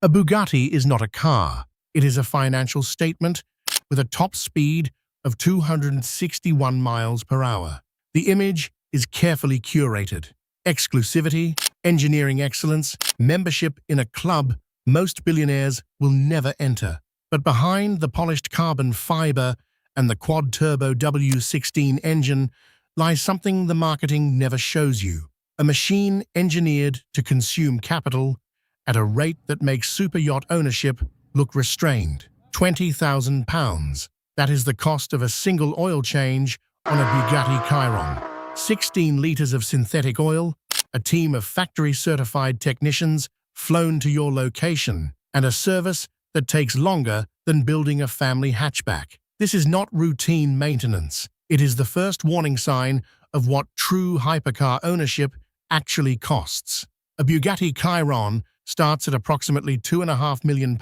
A Bugatti is not a car. It is a financial statement with a top speed of 261 miles per hour. The image is carefully curated. Exclusivity, engineering excellence, membership in a club most billionaires will never enter. But behind the polished carbon fiber and the quad-turbo W16 engine lies something the marketing never shows you. A machine engineered to consume capital at a rate that makes superyacht ownership look restrained. £20,000. That is the cost of a single oil change on a Bugatti Chiron. 16 litres of synthetic oil, a team of factory-certified technicians flown to your location, and a service that takes longer than building a family hatchback. This is not routine maintenance. It is the first warning sign of what true hypercar ownership actually costs. A Bugatti Chiron starts at approximately £2.5 million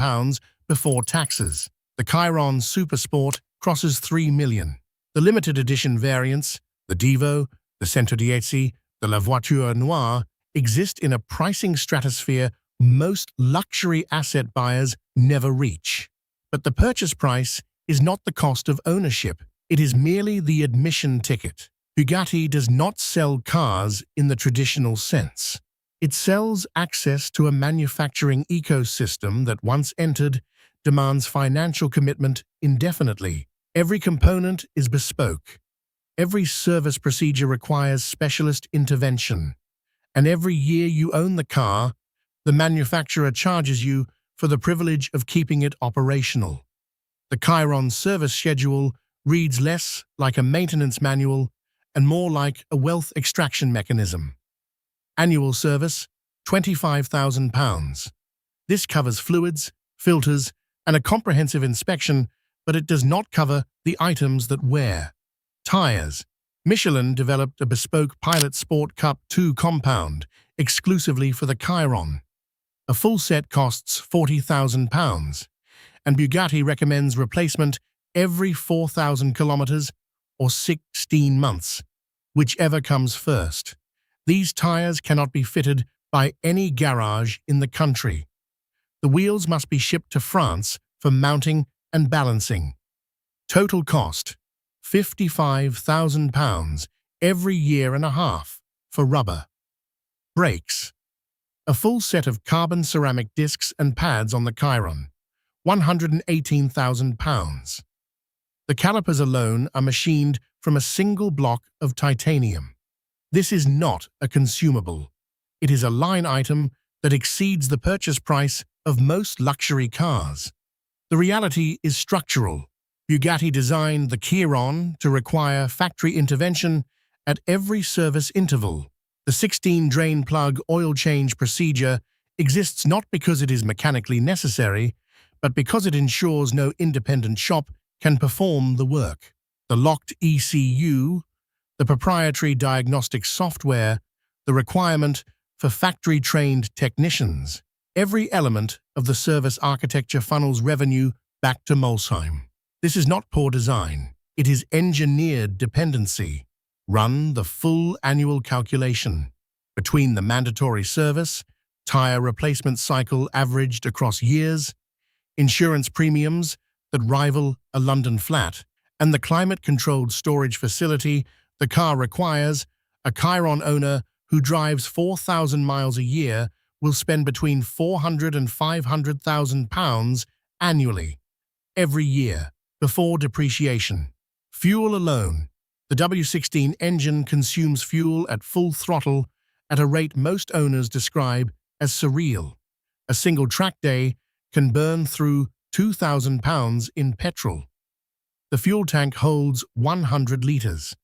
before taxes. The Chiron Supersport crosses £3 million. The limited edition variants, the Devo, the Centodieci, the La Voiture Noire, exist in a pricing stratosphere most luxury asset buyers never reach. But the purchase price is not the cost of ownership. It is merely the admission ticket. Bugatti does not sell cars in the traditional sense. It sells access to a manufacturing ecosystem that, once entered, demands financial commitment indefinitely. Every component is bespoke. Every service procedure requires specialist intervention. And every year you own the car, the manufacturer charges you for the privilege of keeping it operational. The Chiron service schedule reads less like a maintenance manual and more like a wealth extraction mechanism. Annual service, £25,000. This covers fluids, filters, and a comprehensive inspection, but it does not cover the items that wear. Tires. Michelin developed a bespoke Pilot Sport Cup 2 compound exclusively for the Chiron. A full set costs £40,000, and Bugatti recommends replacement every 4,000 kilometers or 16 months, whichever comes first. These tires cannot be fitted by any garage in the country. The wheels must be shipped to France for mounting and balancing. Total cost, £55,000 every year and a half for rubber. Brakes. A full set of carbon ceramic discs and pads on the Chiron, £118,000. The calipers alone are machined from a single block of titanium. This is not a consumable. It is a line item that exceeds the purchase price of most luxury cars. The reality is structural. Bugatti designed the Chiron to require factory intervention at every service interval. The 16-drain plug oil change procedure exists not because it is mechanically necessary, but because it ensures no independent shop can perform the work. The locked ECU, the proprietary diagnostic software, the requirement for factory-trained technicians. Every element of the service architecture funnels revenue back to Molsheim. This is not poor design. It is engineered dependency. Run the full annual calculation. Between the mandatory service, tire replacement cycle averaged across years, insurance premiums that rival a London flat, and the climate-controlled storage facility the car requires, a Chiron owner who drives 4,000 miles a year will spend between £400,000 and £500,000 annually, every year, before depreciation. Fuel alone. The W16 engine consumes fuel at full throttle at a rate most owners describe as surreal. A single track day can burn through £2,000 in petrol. The fuel tank holds 100 litres.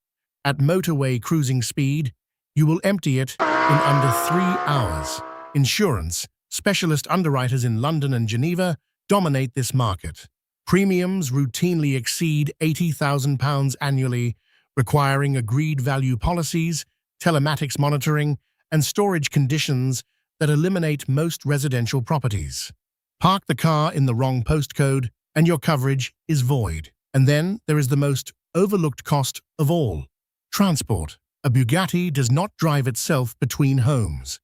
At motorway cruising speed, you will empty it in under 3 hours. Insurance, specialist underwriters in London and Geneva dominate this market. Premiums routinely exceed £80,000 annually, requiring agreed value policies, telematics monitoring, and storage conditions that eliminate most residential properties. Park the car in the wrong postcode, and your coverage is void. And then there is the most overlooked cost of all: transport. A Bugatti does not drive itself between homes.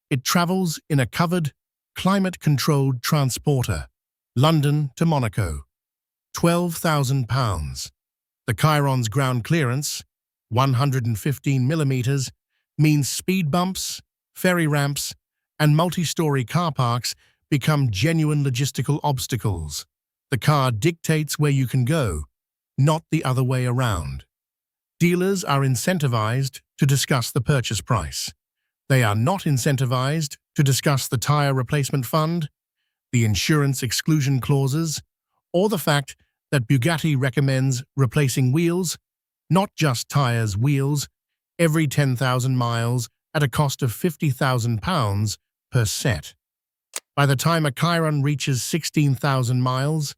It travels in a covered, Climate-controlled transporter, London to Monaco, £12,000. The Chiron's ground clearance, 115 millimeters, means speed bumps, ferry ramps, and multi-story car parks become genuine logistical obstacles. The car dictates where you can go, not the other way around. Dealers are incentivized to discuss the purchase price. They are not incentivized to discuss the tire replacement fund, the insurance exclusion clauses, or the fact that Bugatti recommends replacing wheels, not just tires, wheels, every 10,000 miles at a cost of £50,000 per set. By the time a Chiron reaches 16,000 miles,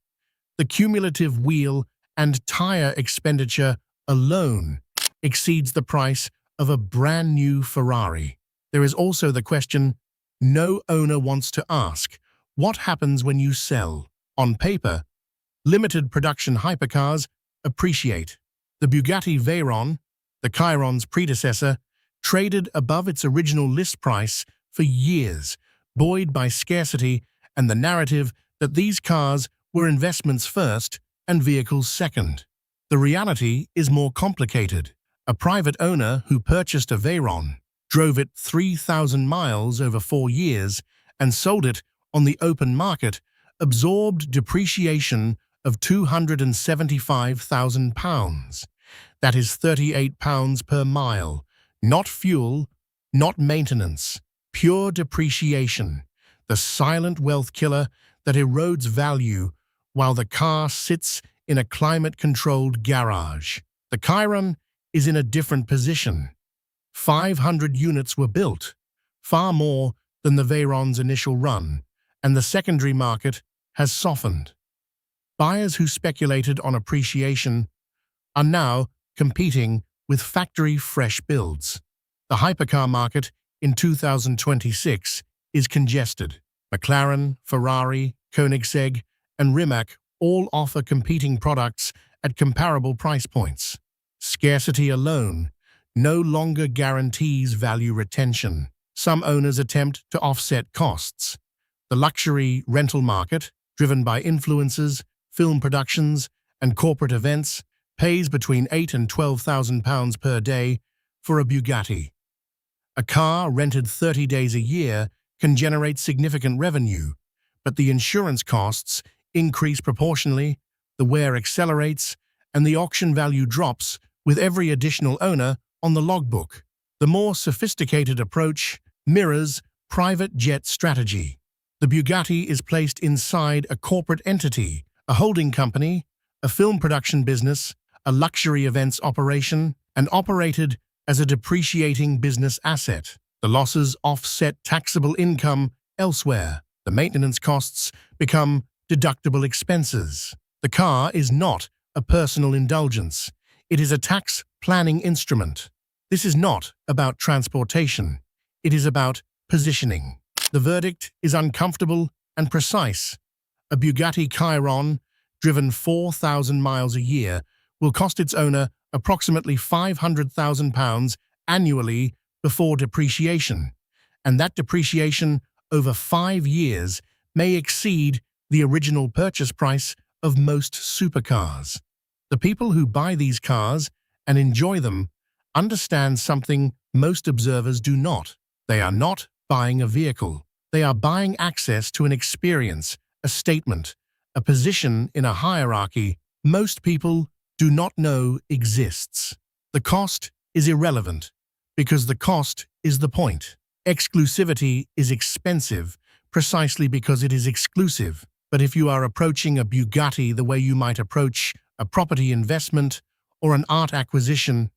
the cumulative wheel and tire expenditure alone exceeds the price of a brand new Ferrari. There is also the question no owner wants to ask: what happens when you sell? On paper, limited production hypercars appreciate. The Bugatti Veyron, the Chiron's predecessor, traded above its original list price for years, buoyed by scarcity and the narrative that these cars were investments first and vehicles second. The reality is more complicated. A private owner who purchased a Veyron, drove it 3,000 miles over 4 years, and sold it on the open market, absorbed depreciation of £275,000. That is £38 per mile. Not fuel, not maintenance. Pure depreciation. The silent wealth killer that erodes value while the car sits in a climate-controlled garage. The Chiron is in a different position. 500 units were built, far more than the Veyron's initial run, and the secondary market has softened. Buyers who speculated on appreciation are now competing with factory-fresh builds. The hypercar market in 2026 is congested. McLaren, Ferrari, Koenigsegg, and Rimac all offer competing products at comparable price points. Scarcity alone no longer guarantees value retention. Some owners attempt to offset costs. The luxury rental market, driven by influencers, film productions, and corporate events, pays between £8,000 and £12,000 per day for a Bugatti. A car rented 30 days a year can generate significant revenue, but the insurance costs increase proportionally, the wear accelerates, and the auction value drops with every additional owner on the logbook. The more sophisticated approach mirrors private jet strategy. The Bugatti is placed inside a corporate entity, a holding company, a film production business, a luxury events operation, and operated as a depreciating business asset. The losses offset taxable income elsewhere. The maintenance costs become deductible expenses. The car is not a personal indulgence. It is a tax planning instrument. This is not about transportation. It is about positioning. The verdict is uncomfortable and precise. A Bugatti Chiron, driven 4,000 miles a year, will cost its owner approximately £500,000 annually before depreciation, and that depreciation over 5 years may exceed the original purchase price of most supercars. The people who buy these cars and enjoy them understand something most observers do not. They are not buying a vehicle. They are buying access to an experience, a statement, a position in a hierarchy most people do not know exists. The cost is irrelevant because the cost is the point. Exclusivity is expensive precisely because it is exclusive. But if you are approaching a Bugatti the way you might approach a property investment or an art acquisition,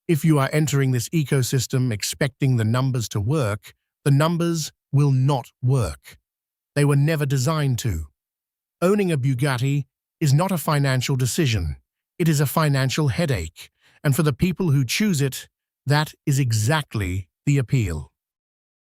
if you are entering this ecosystem expecting the numbers to work, the numbers will not work. They were never designed to. Owning a Bugatti is not a financial decision. It is a financial headache. And for the people who choose it, that is exactly the appeal.